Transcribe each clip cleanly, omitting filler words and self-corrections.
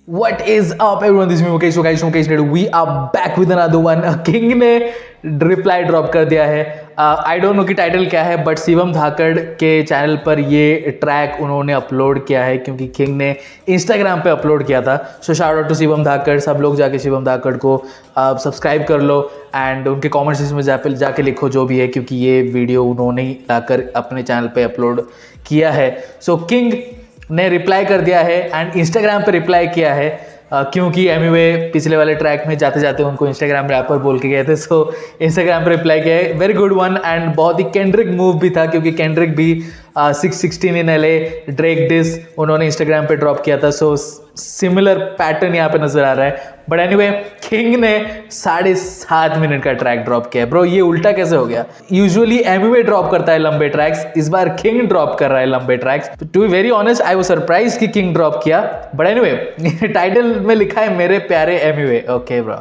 What is up everyone, this is me Mukesh Mukesh. We are back with another one. King ने reply drop कर दिया है. I don't no कि title क्या है, but Shivam धाकड़ के चैनल पर ये ट्रैक उन्होंने अपलोड किया है क्योंकि किंग ने इंस्टाग्राम पे अपलोड किया था. So shout out to Shivam Dhakad. सब लोग जाके शिवम धाकड़ को सब्सक्राइब कर लो एंड उनके कमेंट सेक्शन में जाके लिखो जो भी है, क्योंकि ये वीडियो उन्होंने ही लाकर अपने चैनल पे अपलोड किया है. सो किंग ने रिप्लाई कर दिया है एंड इंस्टाग्राम पे रिप्लाई किया है, क्योंकि एमिवे पिछले वाले ट्रैक में जाते जाते उनको इंस्टाग्राम रैपर बोल के गए थे. सो इंस्टाग्राम पे रिप्लाई किया है. वेरी गुड वन एंड बहुत ही केंड्रिक मूव भी था, क्योंकि केंड्रिक भी 616 इन LA ड्रेक डिस उन्होंने इंस्टाग्राम पे ड्रॉप किया था. सो सिमिलर पैटर्न यहाँ पे नजर आ रहा है. बट एनीवे किंग ने 7.5 मिनट का ट्रैक ड्रॉप किया है. ब्रो ये उल्टा कैसे हो गया? यूजुअली एमिवे ड्रॉप करता है लंबे ट्रैक्स, इस बार किंग ड्रॉप कर रहा है लंबे tracks. To be very honest I was surprise कि किंग ड्रॉप किया. बट एनीवे टाइटल में लिखा है मेरे प्यारे Emiway. Okay bro,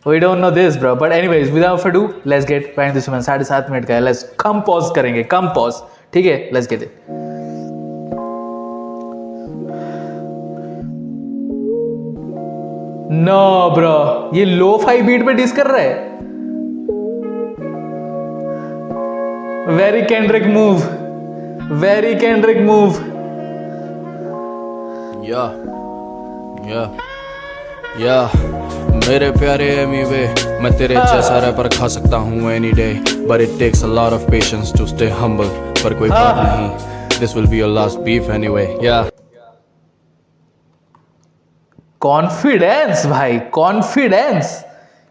we don't know this bro, but anyways without further ado let's get right into this one. 7.5 minute का है. let's come pause करेंगे, कम पॉज, ठीक है? let's get it. No bro, ये लो फाई बीट पे dish कर रहा है. Very Kendrick move, very Kendrick move. या मेरे प्यारे एमिवे, मैं तेरे जैसा रैपर खा सकता हूँ any day, but it takes a lot of patience to stay humble. पर कोई बात नहीं, this will be your last beef anyway. या कॉन्फिडेंस भाई, confidence.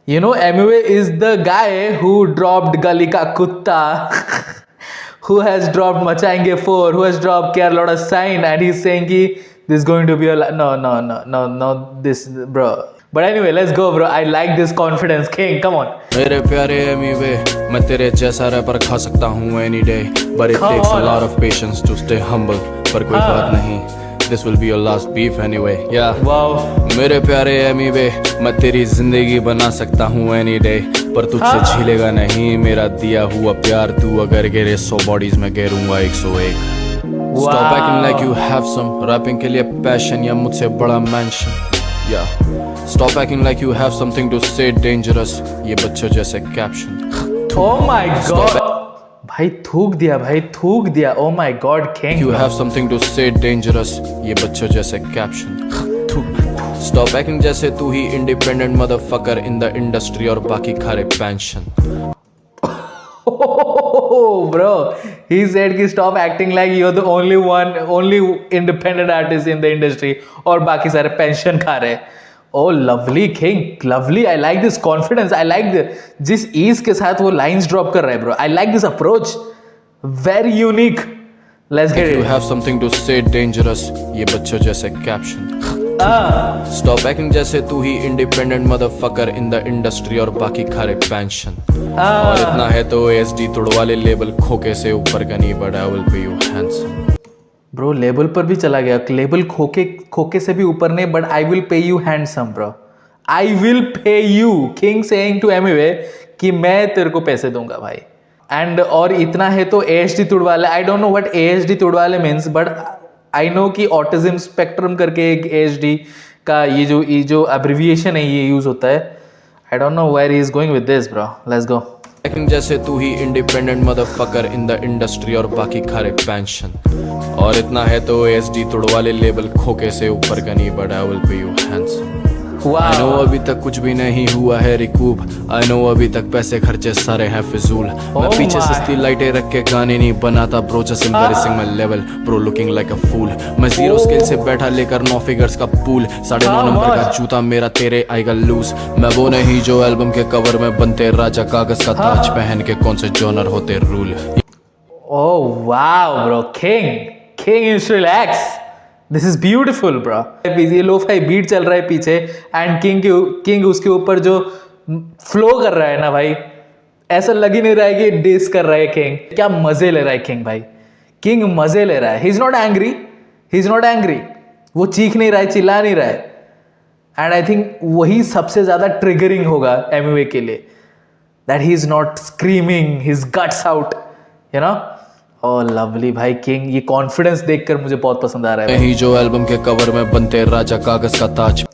You know Emiway is the guy who dropped गली का कुत्ता, who has dropped मचाएंगे 4, who has dropped Kerala sign, and he's saying कि this is going to be a no this bro. But anyway let's go bro. I like this confidence. King come on. मेरे प्यारे एमिवे, मैं तेरे जैसा wrapper खा सकता हूँ any day, but it takes a lot of patience to stay humble. पर कोई बात नहीं, this will be your last beef anyway. या मेरे प्यारे एमिवे, मैं तेरी जिंदगी बना सकता हूँ एनी डे, पर तुझसे झीलेगा नहीं मेरा दिया हुआ प्यार. तू अगर गिरे 100 बॉडीज में गिरूंगा 101. Stop acting like you have some rapping के लिए पैशन या मुझसे बड़ा मैंशन. या stop acting like you have something to say dangerous, ये बच्चों जैसे कैप्शन. Oh my god भाई थूक दिया, भाई थूक दिया. Oh my god King. You have something to say dangerous, ये बच्चों जैसे कैप्शन. Stop acting जैसे तू ही independent motherfucker in the industry और बाकी खारे pension. Oh bro, he said कि stop acting like you're the only independent artist in the industry और बाकी सारे पेंशन खा रहे. Oh lovely King, lovely. I like this confidence. I like जिस ease के साथ वो lines drop कर रहा है bro. I like this approach. Very unique. Let's get it. You have something to say dangerous, ये बच्चों जैसे कैप्शन. Stop acting जैसे तू ही independent motherfucker in the industry और बाकी खारे पेंशन. और इतना है तो ASD तुड़वा ले लेबल खोके से ऊपर का नहीं, but I will pay you handsome. Bro label पर भी चला गया. लेबल खोके से भी ऊपर नहीं, but I will pay you handsome bro. I will pay you. King saying to Emiway कि मैं तेरे को पैसे दूंगा भाई. एंड और इतना है तो ASD तुड़वाले. I don't know what ASD तुड़वाले मीन्स, बट आई नो कि ऑटिज्म स्पेक्ट्रम करके एक ASD का ये जो अब्रिविएशन है ये यूज होता है. I don't know where he is going with this bro. Let's go. जैसे तू ही independent motherfucker in the industry और बाकी खारे पेंशन. और इतना है तो ASD तुड़वा ले लेबल खोके से ऊपर का नहीं, but I will pay you handsome. I know अभी तक कुछ भी नहीं हुआ है रिकूप. I know अभी तक पैसे खर्चे सारे हैं फिजूल. मैं पीछे सस्ती लाइटें रख के गाने नहीं बनाता bro, just embarrassing my level bro, looking like a fool. मैं 0 स्केल से बैठा लेकर 9 फिगर्स का पूल. 9.5 नंबर का जूता मेरा तेरे आएगा लूज. मैं वो नहीं जो एल्बम के कवर में बनते राजा, कागज का ताज पहन के कौन से जॉनर होते rule. Oh wow bro. King you should relax. This is beautiful bro. ये लो-फाई बीट चल रहा है पीछे एंड किंग उसके ऊपर जो फ्लो कर रहा है ना भाई, ऐसा लग ही नहीं रहा है कि डिस कर रहा है किंग. क्या मजे ले रहा है किंग भाई. किंग मजे ले रहा है. ही इज नॉट एंग्री. वो चीख नहीं रहा है, चिल्ला नहीं रहा है. एंड आई थिंक वही सबसे ज्यादा ट्रिगरिंग होगा एमिवे के लिए, that he is not screaming his guts out, you know. Oh lovely भाई किंग, ये कॉन्फिडेंस देखकर मुझे बहुत पसंद आ रहा है। नहीं जो एल्बम के कवर में बनते राजा कागज का ताज।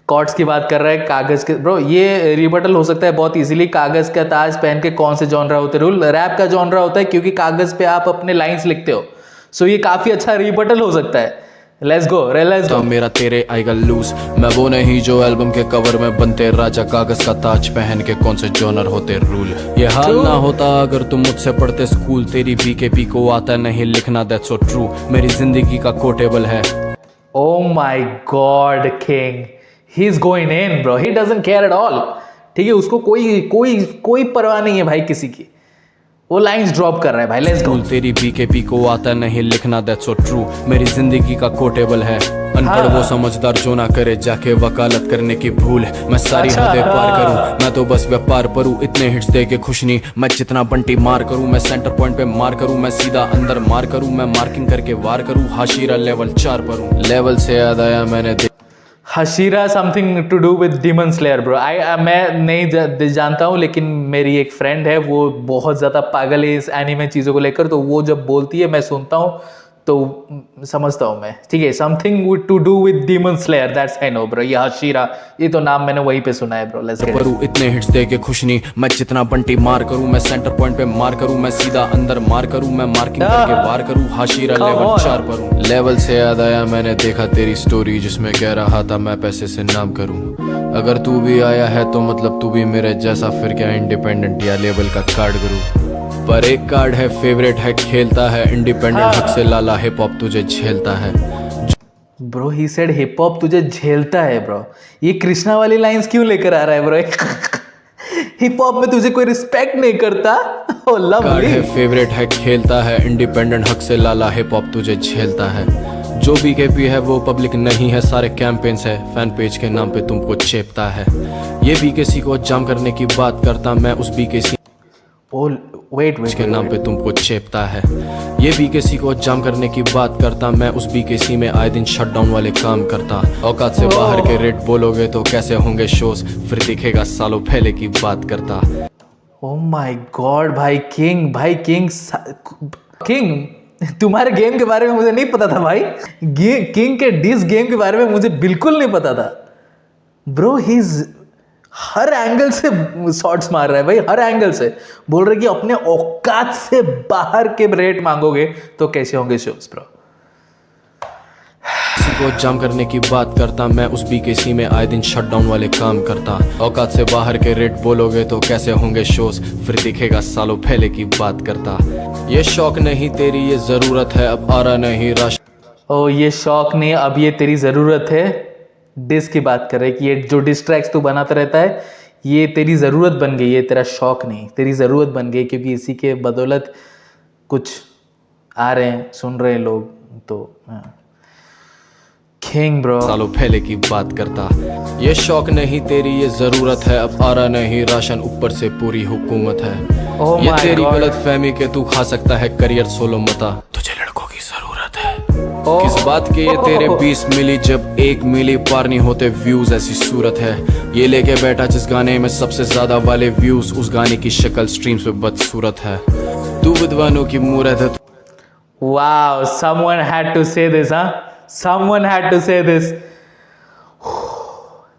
कॉर्ड्स की बात कर रहा है, कागज के ब्रो, ये रिबटल हो सकता है बहुत इजीली। कागज का ताज पहन के कौन से जॉनरा होते हैं? रूल रैप का जॉनरा होता है क्योंकि कागज पे आप अपने लाइंस लिखते हो। सो ये काफी अच्छा रिबटल हो सकता है। Let's go, let's go. मेरा तेरे आएगा लूज, मैं वो नहीं जो एल्बम के कवर में बनते राजा कागज का ताज पहन के कौन से जॉनर होते रूल। ये हाल ना होता अगर तुम मुझसे पढ़ते स्कूल, तेरी बीकेपी को आता नहीं लिखना, दैट्स सो ट्रू। मेरी जिंदगी का कोटेबल है। Oh my God king, he is going in bro, he doesn't care at all. ठीक है, उसको कोई कोई कोई परवाह नहीं है भाई किसी की। वो लाइंस ड्रॉप कर रहा है भाई। Let's go. तेरी बीकेपी को आता नहीं लिखना, दैट्स सो ट्रू। मेरी जिंदगी का कोटेबल है। अनपढ़ वो समझदार जो ना करे जाके वकालत करने की भूल। मैं सारी हदें पार करूं, मैं तो बस व्यापार करूं। इतने हिट्स दे के खुश नहीं, मैं जितना बंटी मार करूं। मैं सेंटर पॉइंट पे मार करूं, मैं सीधा अंदर मार करूं। मैं मार्किंग करके वार करूं, हाशिरा लेवल 4 पर हूं। लेवल से याद आया मैंने Hashira something to do with demon slayer bro. मैं नहीं जानता हूँ, लेकिन मेरी एक फ्रेंड है, वो बहुत ज़्यादा पागल है इस एनीमे चीज़ों को लेकर। तो वो जब बोलती है मैं सुनता हूँ तो समझता हूँ मैं। ठीक है, something to do with demon slayer, that's I know bro. ये हशीरा, ये तो नाम मैंने वहीं पे सुना है ब्रो। Let's get it. इतने हिट्स दे के खुश नहीं, मैं जितना बंटी मार करूं। मैं सेंटर पॉइंट पे मार करूं, मैं सीधा अंदर मार करूं। मैं मार्किंग करके वार करूं, हाशिरा लेवल 4 पर हूं। लेवल से याद आया मैंने देखा तेरी स्टोरी जिसमें कह रहा था मैं पैसे से नाम करूं। अगर तू भी आया है तो मतलब तू भी मेरे जैसा, फिर क्या इंडिपेंडेंट या लेवल का कार्ड करूं। पर एक कार्ड है फेवरेट है, खेलता है इंडिपेंडेंट हक से लाला, हिप हॉप तुझे झेलता है। Bro he said hip hop तुझे झेलता है ब्रो। ये कृष्णा वाली लाइंस क्यों लेकर आ रहा है ब्रो? हिप हॉप में तुझे कोई रिस्पेक्ट नहीं करता। Oh lovely. है फेवरेट है, खेलता है इंडिपेंडेंट हक से लाला, हिप हॉप तुझे झेलता है। जो बीकेपी है वो पब्लिक नहीं है, सारे कैंपेन्स है फैन पेज के नाम पे तुमको चेपता है। ये बीकेसी को जाम करने की बात करता, मैं उस बीकेसी वेट के नाम पे तुमको चेपता है। ये बीकेसी को जाम करने की बात करता, मैं उस बीकेसी में आए दिन शटडाउन वाले काम करता। औकात से बाहर के रेट बोलोगे तो कैसे होंगे शोज, फिर दिखेगा सालों पहले की बात करता। ओ माय गॉड भाई किंग, भाई किंग किंग तुम्हारे गेम के बारे में मुझे नहीं पता था भाई। किंग के डिस गेम के बारे में मुझे बिल्कुल नहीं पता था ब्रो। ही हर एंगल से शॉट्स मार रहा है भाई, हर एंगल से। बोल रहे कि अपने औकात से बाहर के रेट मांगोगे तो कैसे होंगे शोज ब्रो। को जाम करने की बात करता, मैं उस बीकेसी में आए दिन शटडाउन वाले काम करता। औकात से बाहर के रेट बोलोगे तो कैसे होंगे शोज, फिर दिखेगा सालों पहले की बात करता। ये शौक नहीं तेरी ये जरूरत है, अब आ रहा नहीं राश। ओ ये शौक नहीं, अब ये तेरी जरूरत है। डिस की बात कर रहे कि ये जो डिस ट्रैक्स तू बनाता रहता है ये तेरी ज़रूरत बन गई, ये तेरा शौक नहीं, तेरी ज़रूरत बन गई, क्योंकि इसी के बदौलत कुछ आ रहे हैं, सुन रहे हैं लोग। तो किंग ब्रो सालों पहले की बात करता। ये शौक नहीं तेरी ये जरूरत है, अब आ रहा नहीं राशन, ऊपर से पूरी हुकूमत है। Oh ये my तेरी God. गलत फहमी के तू खा सकता है करियर सोलो मता, तुझे लड़कों की जरूरत है। किस बात के ये तेरे 20 मिली जब 1 मिली पार नहीं होते व्यूज, ऐसी सूरत है। ये लेके बैठा जिस गाने में सबसे ज्यादा वाले व्यूज, उस गाने की शक्ल स्ट्रीम्स पे बदसूरत है। तू विद्वानों की मूरत है। Wow, someone had to say this, huh? Someone had to say this.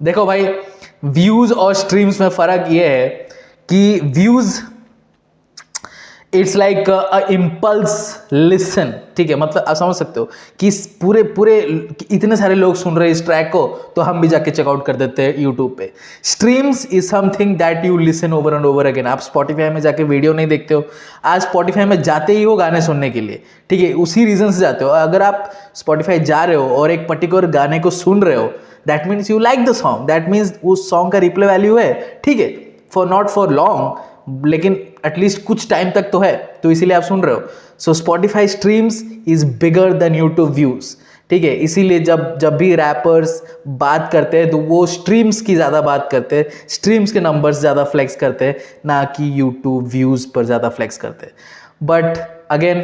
देखो भाई, व्यूज और स्ट्रीम्स में फर्क ये है कि views it's like impulse listen, ठीक है। मतलब आप समझ सकते हो कि पूरे इतने सारे लोग सुन रहे हैं इस ट्रैक को, तो हम भी जाके चेकआउट कर देते हैं यूट्यूब पे। Streams is something that you listen over and over again. आप स्पॉटिफाई में जाके वीडियो नहीं देखते हो, आज स्पॉटिफाई में जाते ही हो गाने सुनने के लिए, ठीक है, उसी रीजन से जाते हो। अगर आप स्पॉटिफाई जा रहे हो और एक पर्टिकुलर गाने को सुन रहे हो, that means you like the song, that means उस सॉन्ग का रिप्ले वैल्यू है, ठीक है, फॉर नॉट फॉर लॉन्ग, लेकिन एटलीस्ट कुछ टाइम तक तो है, तो इसीलिए आप सुन रहे हो। So Spotify streams is bigger than YouTube views, ठीक है। इसीलिए जब भी रैपर्स बात करते हैं तो वो स्ट्रीम्स की ज़्यादा बात करते हैं, स्ट्रीम्स के नंबर्स ज़्यादा फ्लेक्स करते हैं, ना कि यूट्यूब व्यूज़ पर ज़्यादा फ्लेक्स करते हैं। बट अगेन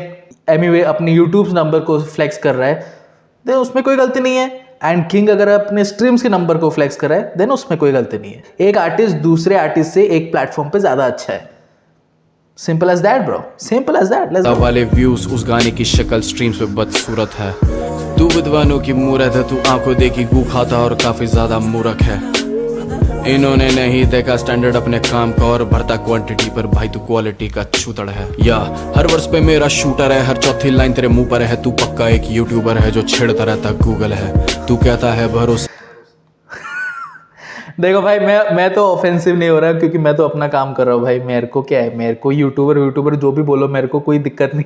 एनीवे अपनी यूट्यूब नंबर को फ्लेक्स कर रहा है, देन उसमें कोई गलती नहीं है। एंड किंग अगर अपने स्ट्रीम्स के नंबर को फ्लेक्स कर रहा है, देन उसमें कोई गलती नहीं है। एक आर्टिस्ट दूसरे आर्टिस्ट से एक प्लेटफॉर्म पे ज़्यादा अच्छा है, simple as that bro, simple as that. Let's वाले व्यूज उस गाने की शक्ल स्ट्रीम्स पे बदसूरत है। तू विद्वानों की मूरत है, तू आंखों देखी गू खाता और काफी ज्यादा मूर्ख है। इन्होंने नहीं देखा स्टैंडर्ड अपने काम का और भरता क्वांटिटी पर, भाई तू क्वालिटी का छूतड़ है। या हर वर्ष पे मेरा शूटर है, हर चौथी लाइन तेरे मुंह पर है। तू पक्का एक यूट्यूबर है जो छेड़ता रहता गूगल है। तू कहता है भरोसा देखो भाई, मैं तो ऑफेंसिव नहीं हो रहा क्योंकि मैं तो अपना काम कर रहा हूँ भाई। मेरे को क्या है, मेरे को यूट्यूबर जो भी बोलो मेरे को कोई दिक्कत नहीं।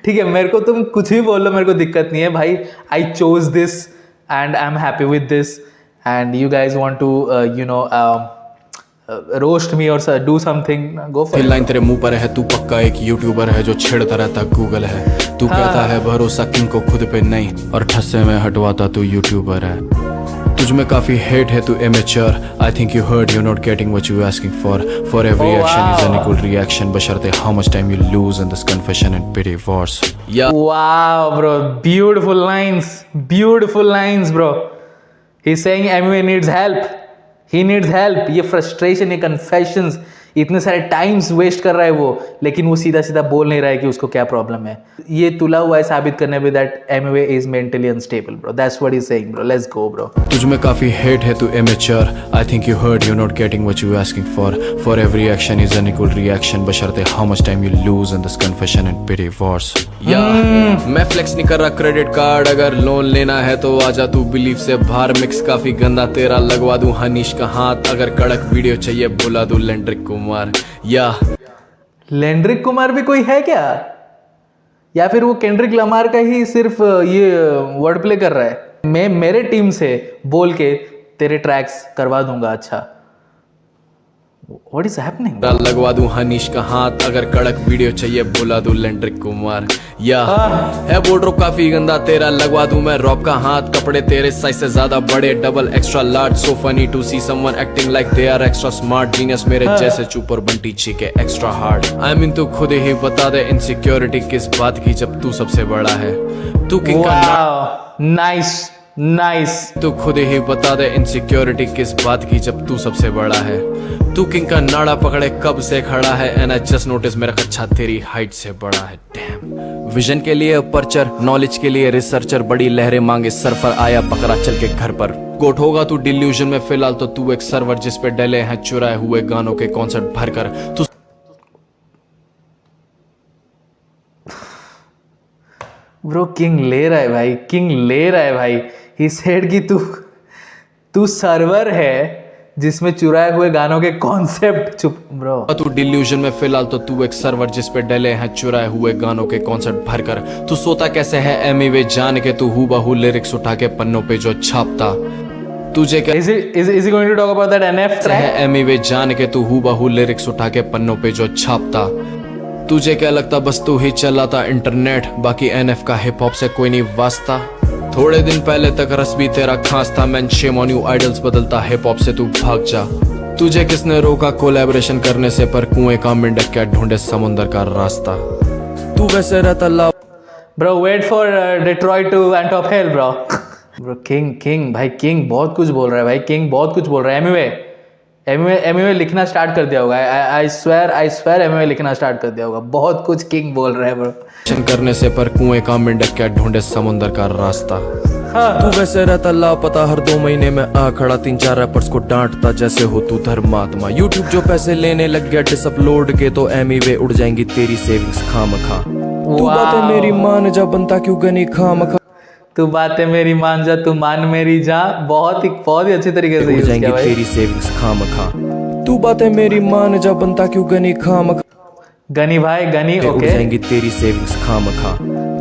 ठीक है, मेरे को तुम कुछ भी बोलो मेरे को दिक्कत नहीं है भाई। I chose this and I am happy with this and you guys want to you know roast me और do something, go for it. Line तेरे मुंह पर है। तू पक्का एक यूट्यूबर है जो छेड़ता रहता गूगल है। तू कहता है भरोसा किंग को खुद पे नहीं और ठस्से में हटवाता तू यूट्यूबर है। तुझ में काफी हेट है, तू immature. I think you heard you not getting what you asking for every action is an equal reaction बशर्ते how much time you lose in this confession and pity wars. या Wow, bro, beautiful lines, bro. He's saying MUA needs help. He needs help. ये frustration, ये confessions, इतने सारे times waste कर रहा है वो, लेकिन वो सीधा सीधा बोल नहीं रहा है कि उसको क्या प्रॉब्लम है। ये तुला हुआ है साबित करने पे that MUA is mentally unstable, bro. That's what he's saying, bro. Let's go, bro. तुझ में काफी हेट है, तू immature. I think you heard you not getting what you asking for every action is an equal reaction बशर्ते how much time you lose in this confession and pity wars. या मैं flex नहीं कर रहा credit card, अगर loan लेना है तो आजा तू बिलीव से बाहर। मिक्स काफी गंदा तेरा लगवा दूं हनीश का हाथ, अगर कड़क वीडियो चाहिए बुला दूं लेंड्रिक कुमार। या लेंड्रिक कुमार भी कोई है क्या, या फिर वो केंड्रिक लमार का ही सिर्फ ये वर्ड प्ले कर रहा है? मैं मेरे टीम से बोल के तेरे ट्रैक्स करवा दूंगा। अच्छा, What is happening? लगवा दूं हनीश का हाथ, अगर कड़क वीडियो चाहिए बुला दूं लेंड्रिक कुमार। या है बोर्ड्रोप काफी गंदा तेरा, लगवा दूं मैं रॉब का हाथ। कपड़े तेरे साइज से ज्यादा बड़े, double extra large. So funny to see someone acting like they are extra smart. Genius मेरे जैसे चुप और बंटी चीके एक्स्ट्रा हार्ड। आई मीन तू खुद ही बता दे इनसिक्योरिटी किस बात की जब तू सबसे बड़ा है। तू किंग का नाइस। तू खुद ही बता दे इनसिक्योरिटी किस बात की जब तू सबसे बड़ा है। तू किंग का नाड़ा पकड़े कब से खड़ा है, एंड आई जस्ट नोटिस मेरा कच्चा तेरी हाइट से बड़ा है। डैम। विजन के लिए पर्चर, नॉलेज के लिए रिसर्चर, बड़ी लहरें मांगे सर्फर, आया पकड़ा चल के घर पर। गोट होगा तू डिल्यूजन में, फिलहाल तो तू एक सर्वर जिस पे डले हैं चुराए हुए गानों के कॉन्सर्ट भरकर। तू ब्रो किंग ले रहा है भाई, किंग ले रहा है भाई। ही सेड कि तू सर्वर है जिसमें चुराए हुए गानों के कॉन्सेप्ट। चुप ब्रो। तू डिल्यूजन में, फिलहाल तो तू एक सर्वर जिस पे डले हैं चुराए हुए गानों के कॉन्सर्ट भरकर। तू सोता कैसे है एमीवे जान के, तू हूबहू लिरिक्स उठा के पन्नों पे जो छापता। तुझे क्या is he going to talk about that NF track? है एमीवे जान के, तू हूबहू लिरिक्स उठा के पन्नों पे जो छापता। तुझे क्या लगता बस तू ही चलाता इंटरनेट, बाकी NF का हिप हॉप से कोई नहीं वास्ता। थोड़े दिन पहले तक रस भी तेरा खास था, man shame on you idols बदलता हिप हॉप से तू भाग जा। तुझे किसने रोका कोलैबोरेशन करने से, पर कुएं का मेंढक क्या ढूंढे समुंदर का रास्ता। तू वैसे रहता ला bro, wait for Detroit to एंटॉप हेल ब्रो। ब्रो किंग भाई, किंग बहुत कुछ बोल रहा है भाई, किंग बहुत कुछ बोल रहा है। एमयूए लिखना स्टार्ट कर दिया होगा। आई स्वेयर एमयूए लिखना स्टार्ट कर दिया होगा। बहुत कुछ किंग बोल रहा है ब्रो। करने से पर कुएं का मेंढक क्या ढूंढे समुंदर का रास्ता। तू वैसे रहता लापता, हर 2 महीने में आ खड़ा 3-4 रैपर्स को डांटता जैसे हो तू धर्मात्मा। यूट्यूब जो पैसे लेने लग गया डिसअपलोड के, तो एमीवे उड़ जाएंगी तेरी सेविंग्स खामखा। तू बातें मेरी मान जा, बनता क्यों गनी खामखा। तू बातें मेरी मान जा, तू मान मेरी जा। बहुत ही अच्छी तरीके से उड़ जाएंगी तेरी सेविंग्स खामखा। तू बातें मेरी मान जा, बनता क्यों गनी खामखा। गनी भाई गनी, उड़ ओके। जाएंगी तेरी सेविंग्स खामखा।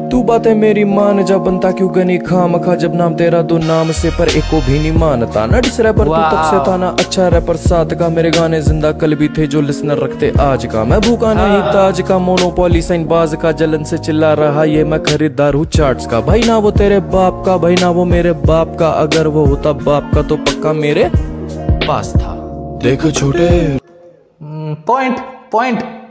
तू बातें मेरी मान जा, बनता क्यों गनी खामखा। जब नाम तेरा दो नाम से पर एक को भी नहीं मानता। ना डिस रैपर तू तब से था, ना अच्छा रैपर साथ का। मेरे गाने जिंदा कल भी थे जो लिसनर रखते आज का। मैं भूखा नहीं ताज का, मोनोपोली साइन बाज का। जलन से चिल्ला रहा ये मैं खरीदार हूँ चार्ट्स का। भाई ना वो तेरे बाप का, भाई ना वो मेरे बाप का। अगर वो होता बाप का तो पक्का मेरे पास था। देख छोटे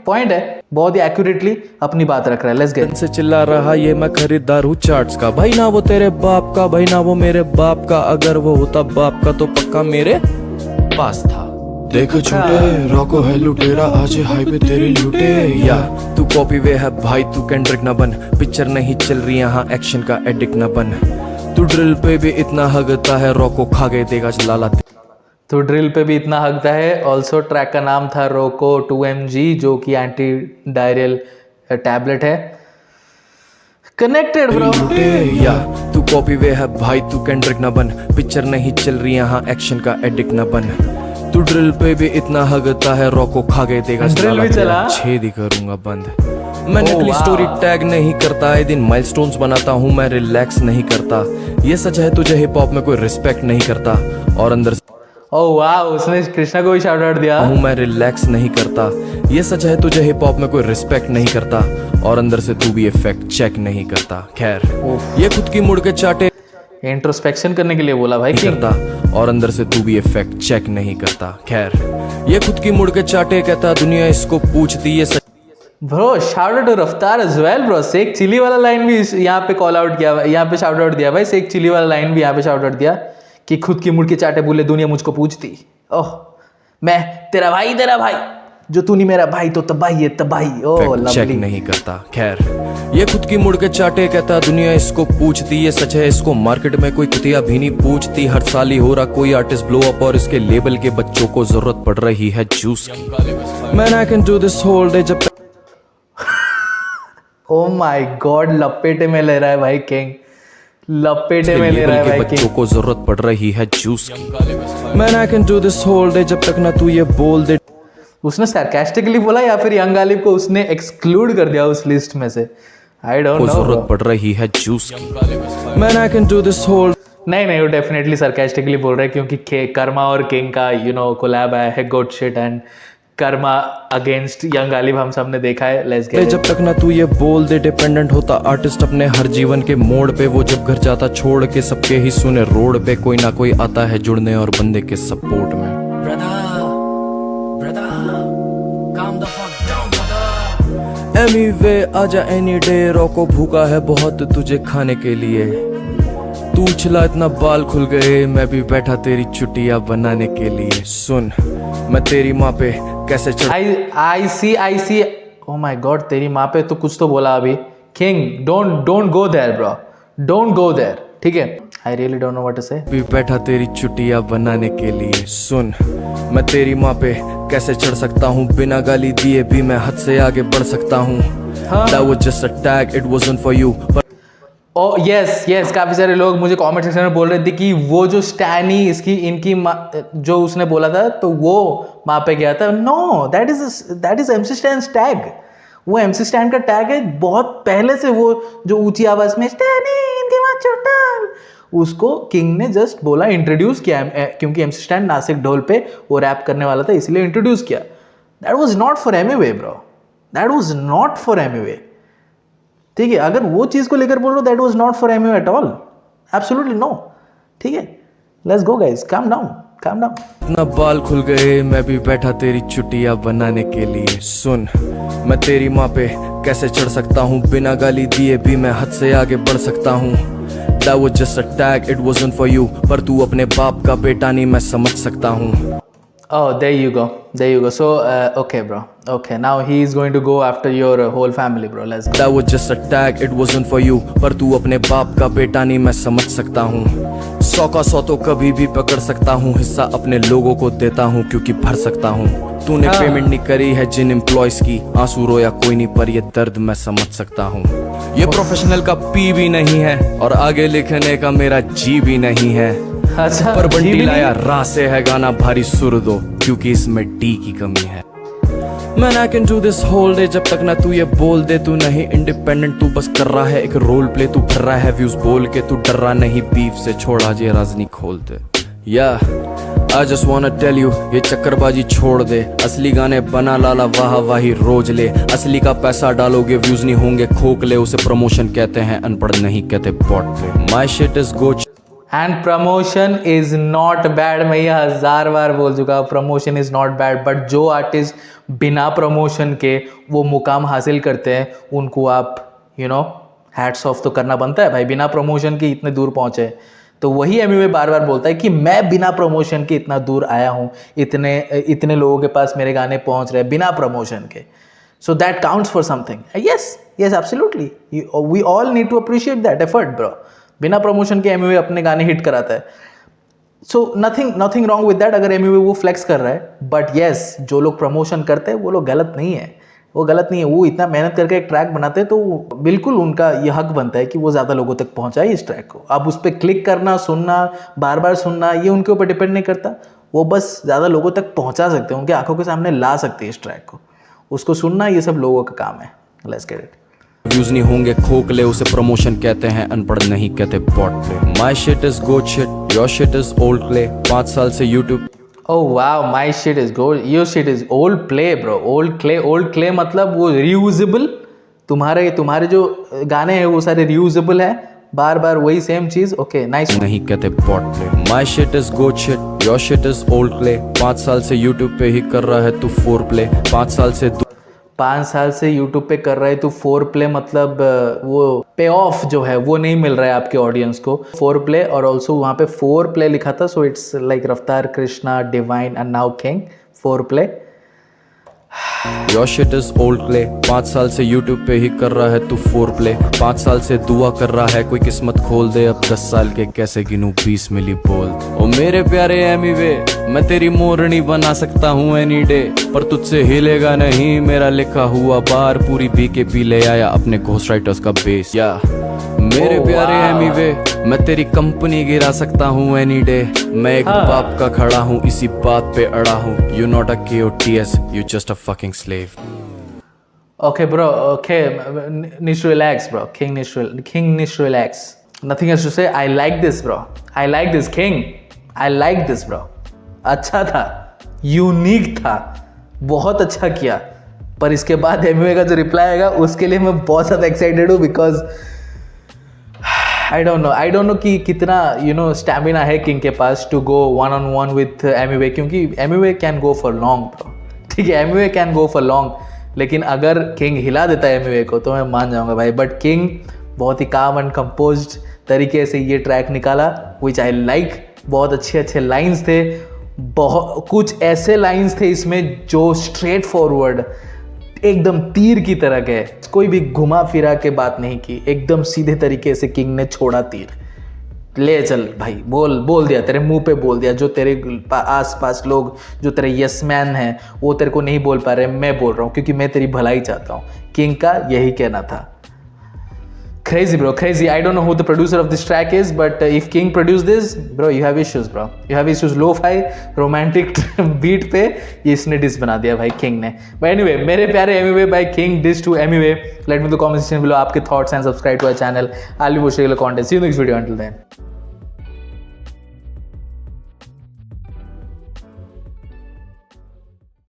पॉइंट है, बहुत ही एक्यूरेटली अपनी बात रख रहा है। Let's get. से चिल्ला रहा ये मैं खरीदार हूँ चार्ट्स का। भाई ना वो तेरे बाप का, भाई ना वो मेरे बाप का। अगर वो होता बाप का तो पक्का मेरे पास था। देख छूटे रॉको है लुटेरा आज हाई पे तेरी लुटे या तू कॉपी वे है भाई तू कैंड्रिक न बन पिक्चर नहीं चल रही यहाँ एक्शन का एडिक्ट न बन तू ड्रिल पे भी इतना हगता है रॉको खा गए देगा लाला तो ड्रिल पे भी इतना हकता है। ऑल्सो ट्रैक का नाम था रोको 2mg जो कि एंटी डायरियल टैबलेट है। Connected bro. लुटे या तू कॉपी वे है भाई तू कैंड्रिक न बन पिक्चर नहीं चल रही यहाँ एक्शन का एडिक्ट न बन तू ड्रिल पे भी इतना हगता है रॉको खा गए देगा ड्रिल भी चला। छेद ही करूंगा बंद मैं नकली स्टोरी टैग नहीं करता आए दिन माइलस्टोन्स बनाता हूँ मैं रिलैक्स नहीं करता ये सच है तुझे हिप हॉप में कोई रिस्पेक्ट नहीं करता और अंदर ओह वाह उसने कृष्णा को भी शाउट आउट दिया। हूँ मैं रिलैक्स नहीं करता ये सच है तुझे हिप हॉप में कोई रिस्पेक्ट नहीं करता और अंदर से तू भी इफेक्ट चेक नहीं करता खैर ये खुद की मुड़ के चाटे इंट्रोस्पेक्शन करने के लिए बोला भाई करता और अंदर से तू भी इफेक्ट चेक नहीं करता खैर ये खुद की मुड़ के चाटे कहता दुनिया इसको पूछती है ब्रो। शाउट आउट रफ्तार एज वेल ब्रो। सेक चिली वाला लाइन भी यहाँ पे कॉल आउट किया, यहाँ पे शाउट आउट दिया भाई। सेक चिली वाला लाइन भी यहाँ पे शाउट आउट दिया कि खुद की मुड़ के चाटे बोले दुनिया मुझको पूछती। ओह मैं तेरा भाई जो तू नहीं मेरा भाई तो तबाही है तबाही। ओह चेक लवली। नहीं करता खैर ये खुद की मुड़ के चाटे कहता दुनिया इसको पूछती ये सच है इसको मार्केट में कोई कुतिया भी नहीं पूछती हर साल ही हो रहा कोई आर्टिस्ट ब्लो अप और इसके लेबल के बच्चों को जरूरत पड़ रही है जूस की man I can do this whole day जब ओ माय गॉड लपेटे में ले रहा है भाई किंग। लपेटे में ले रहा है भाई बच्चों किंग। को जरूरत पड़ रही है जूस की man I can do this whole day जब तक ना तू ये बोल दे। उसने सरकास्टिकली बोला या फिर यंग गालिब को उसने एक्सक्लूड कर दिया उस लिस्ट में से। आई डोंट को नो। जरूरत पड़ रही है जूस की man I can do this whole नहीं वो डेफिनेटली सरकास्टिकली बोल रहे हैं क्योंकि कर्मा और किंग का कोलैब आया है good shit and Karma against young Ghalib हम सब ने देखा है। लेट्स गेट जब तक ना तू ये बोल दे डिपेंडेंट होता आर्टिस्ट अपने हर जीवन के मोड़ पे वो जब घर जाता छोड़ के सबके ही सुने रोड पे कोई ना कोई आता है जुड़ने और बंदे के सपोर्ट में एनीवे आजा एनी डे रोको भूखा है बहुत तुझे खाने के लिए तू उछला इतना बाल खुल गए मैं भी बैठा तेरी छुट्टियां बनाने के लिए सुन मैं तेरी माँ पे कैसे चढ़ आई सी ओ माय गॉड तेरी माँ पे तो कुछ तो बोला अभी। King don't go there bro don't go there ठीक है। I really don't know what to say. भी बैठा तेरी छुट्टियां बनाने के लिए सुन मैं तेरी माँ पे कैसे चढ़ सकता हूँ बिना गाली दिए भी मैं हद से आगे बढ़ सकता हूँ That was just a tag, it wasn't for you O yes काफी सारे लोग मुझे कमेंट सेक्शन में बोल रहे थे कि वो जो स्टैनी इसकी इनकी जो उसने बोला था तो वो माँ पे गया था। No that is MC Stan's tag. वो MC स्टैन का टैग है बहुत पहले से। वो जो ऊंची आवाज में स्टैनी इनकी माँ चोटाल उसको किंग ने जस्ट बोला इंट्रोड्यूस किया क्योंकि MC स्टैन नासिक ढोल पे वो रैप करने वाला था इसलिए इंट्रोड्यूस किया। That was not for Emiway bro that was not for Emiway ठीक है। अगर वो चीज़ को लेकर बोल रहे हो that was not for Emiway at all absolutely no ठीक है। Let's go guys calm down इतना बाल खुल गए मैं भी बैठा तेरी छुट्टियां बनाने के लिए सुन मैं तेरी माँ पे कैसे चढ़ सकता हूँ बिना गाली दिए भी मैं हद से आगे बढ़ सकता हूँ That was just a tag, it wasn't for you पर तू अपने बाप का बेटा नहीं मैं समझ सकता हूँ Oh, there you go. So, okay, bro. Okay, now he is going to go after your whole family, bro. Let's go. That was just a tag, it wasn't for you पर तू अपने बाप का बेटा नहीं मैं समझ सकता हूँ 100 का 100 तो कभी भी पकड़ सकता हूँ हिस्सा अपने लोगों को देता हूँ क्योंकि भर सकता हूँ तूने पेमेंट नहीं करी है जिन एम्प्लॉयज की आंसू रोया कोई नहीं पर ये दर्द मैं समझ सकता हूँ ये प्रोफेशनल का पी भी नहीं है और आगे लिखने का मेरा जी भी नहीं है अच्छा पर बंटी लाया राह से है गाना भारी सुर दो क्योंकि इसमें डी की कमी है man I can do this whole day जब तक ना तू ये बोल दे तू नहीं इंडिपेंडेंट तू बस कर रहा है एक रोल प्ले तू भर रहा है व्यूज बोल के तू डर रहा नहीं बीफ से छोड़ आज ये राजनी खोल दे या I just wanna tell you ये चक्करबाजी छोड़ दे असली गाने बना लाला वाह वाही रोज ले असली का पैसा डालोगे व्यूज नहीं होंगे खोखले उसे प्रमोशन कहते हैं अनपढ़ नहीं कहते बॉट पे my shit is good and promotion is not bad. मैं ये 1000 बार बोल चुका हूँ promotion is not bad but जो आर्टिस्ट बिना प्रमोशन के वो मुकाम हासिल करते हैं उनको आप हैट्स ऑफ तो करना बनता है भाई। बिना प्रमोशन के इतने दूर पहुँचे तो वही एमिवे बार बार बोलता है कि मैं बिना प्रमोशन के इतना दूर आया हूँ, इतने लोगों के पास मेरे गाने पहुँच रहे हैं बिना प्रमोशन के. So that counts for something. Yes, absolutely. We all need to appreciate that effort, bro. बिना प्रमोशन के एमिवे अपने गाने हिट कराता है. So nothing wrong with that अगर एमिवे वो फ्लेक्स कर रहा है. But yes, जो लोग प्रमोशन करते हैं वो लोग गलत नहीं है. वो इतना मेहनत करके एक ट्रैक बनाते हैं तो बिल्कुल उनका ये हक बनता है कि वो ज़्यादा लोगों तक पहुँचाए इस ट्रैक को. अब उस पर क्लिक करना, सुनना, बार बार सुनना, ये उनके ऊपर डिपेंड नहीं करता. वो बस ज़्यादा लोगों तक पहुँचा सकते हैं, उनके आंखों के सामने ला सकते हैं इस ट्रैक को. उसको सुनना ये सब लोगों का काम है. Let's get it. व्यूज नहीं होंगे खोखले, उसे प्रमोशन कहते हैं, अनपढ़ नहीं कहते bot play. My shit is good shit, your shit is old play. 5 साल से YouTube. Oh wow, my shit is good, your shit is old play bro. Old clay मतलब वो रियूजेबल. तुम्हारे जो गाने हैं वो सारे रियूजेबल है, बार बार वही सेम चीज. Okay nice. नहीं कहते bot play. My shit is good shit, your shit is old play. 5 साल से यूट्यूब पे ही कर रहा है तू 4 प्ले. 5 साल से यूट्यूब पे कर रहा है तो 4 प्ले मतलब वो पे ऑफ जो है वो नहीं मिल रहा है आपके ऑडियंस को. 4 प्ले और ऑल्सो वहाँ पे 4 प्ले लिखा था. सो इट्स लाइक रफ्तार, Krishna, divine and now king. 4 play. Your shit is old play. 5 साल से यूट्यूब पे ही कर रहा है तू 4 प्ले. 5 साल से दुआ कर रहा है कोई किस्मत खोल दे. अब 10 साल के कैसे गिनूं 20 मिली बोल. ओ मेरे प्यारे एमिवे, मैं तेरी मोरनी बना सकता हूँ एनी डे, पर तुझसे हिलेगा नहीं मेरा लिखा हुआ बार. पूरी बीकेपी ले आया अपने घोस्ट राइटर्स का बेस. या मेरे प्यारे एमिवे, मैं तेरी कंपनी गिरा सकता हूँ एनी डे. मैं एक बाप का खड़ा हूँ, इसी बात पे अड़ा हूँ. You not a KOTS, you just a fucking slave. Okay, bro. Okay, need to relax, bro. King needs to relax. Nothing else to say. I like this, bro. I like this, King. I like this, bro. अच्छा था, unique था, बहुत अच्छा किया. पर इसके बाद एमिवे का जो रिप्लाई आएगा उसके लिए मैं बहुत ज़्यादा एक्साइटेड हूँ. बिकॉज आई डोंट नो कि कितना स्टैमिना है किंग के पास to go 1-on-1 with Emiway. क्योंकि Emiway can go for long, bro. ठीक है, Emiway can go for long, लेकिन अगर किंग हिला देता है एमिवे को तो मैं मान जाऊंगा भाई. बट किंग बहुत ही काम एंड कंपोज्ड तरीके से ये ट्रैक निकाला, विच आई लाइक. बहुत अच्छे लाइंस थे. बहुत कुछ ऐसे लाइंस थे इसमें जो स्ट्रेट फॉरवर्ड एकदम तीर की तरह गए. कोई भी घुमा फिरा के बात नहीं की, एकदम सीधे तरीके से किंग ने छोड़ा तीर. ले चल भाई, बोल दिया, तेरे मुंह पे बोल दिया. जो तेरे आसपास लोग जो तेरे यस मैन हैं वो तेरे को नहीं बोल पा रहे, मैं बोल रहा हूँ क्योंकि मैं तेरी भलाई चाहता हूँ. किंग का यही कहना था. Crazy, bro, crazy. I don't know who the producer of this track is, but if King produced this, bro, you have issues, bro. You have issues. Lo-fi romantic beat पे ये इसने diss बना दिया भाई King ने. But anyway, मेरे प्यारे Emiway by King diss to Emiway. Let me know the comment section below आपके thoughts and subscribe to our channel. I'll be posting content. See you in the next video. Until then.